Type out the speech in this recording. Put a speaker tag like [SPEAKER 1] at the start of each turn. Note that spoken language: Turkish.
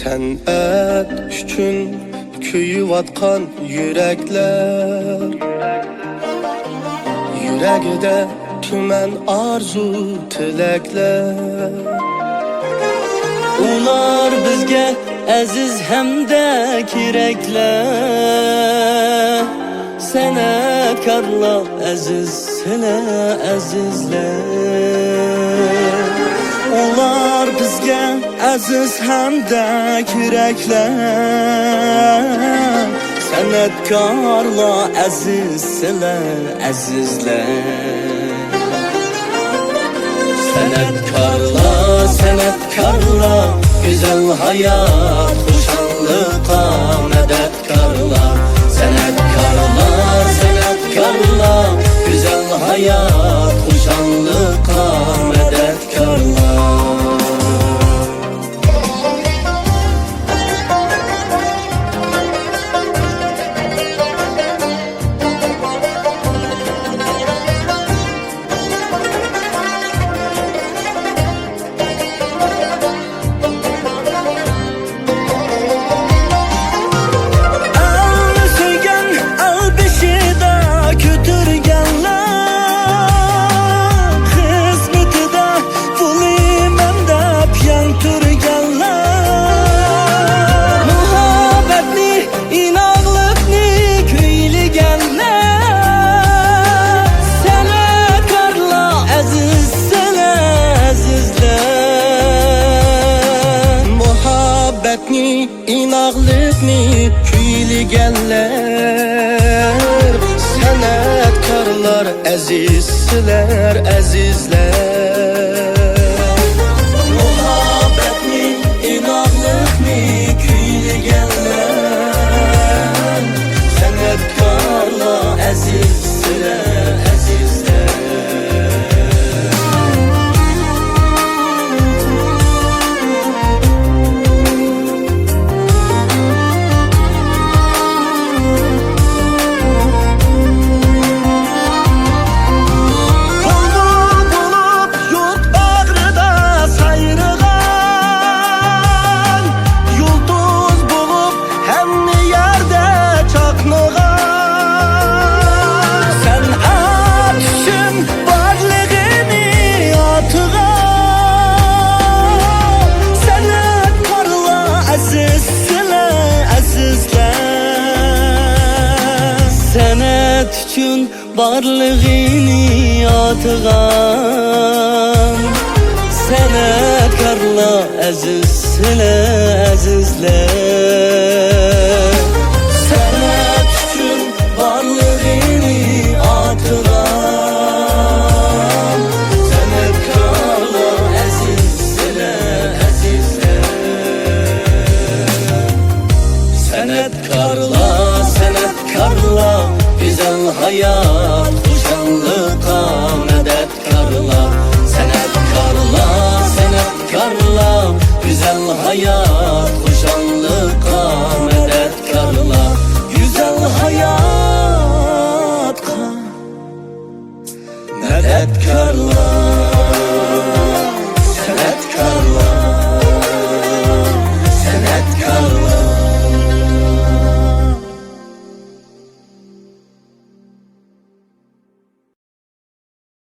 [SPEAKER 1] Sənət üçün köyüb atqan yürekler, yüreğde tümen arzu tilekler.
[SPEAKER 2] Ular bizge aziz hemde kirekler. Senetkarlar aziz sile azizler. Ular bizge aziz hemde kirekler. Senetkarlar aziz sile azizler. Senetkarlar, senetkarlar, güzel hayat, hoşanlığa medetkarlar. Senetkarlar, senetkarlar, güzel hayat, hoşanlığa medetkarlar.
[SPEAKER 1] İnaqlıqni kuyliganlar, san'atkorlar azizlar azizlar.
[SPEAKER 2] Muhabbetni, inaqlıqni kuyliganlar, san'atkorlar azizlar azizlar. Sənət üçün varlığını atığan, sənətkarlar əzizlər əzizlər. Sənət üçün varlığını atığan, sənətkarlar əzizlər əzizlər. Sənətkarlar, sənətkarlar, güzel hayat, hoşanlığa medetkarlar. Senetkarlar, senetkarlar, güzel hayat.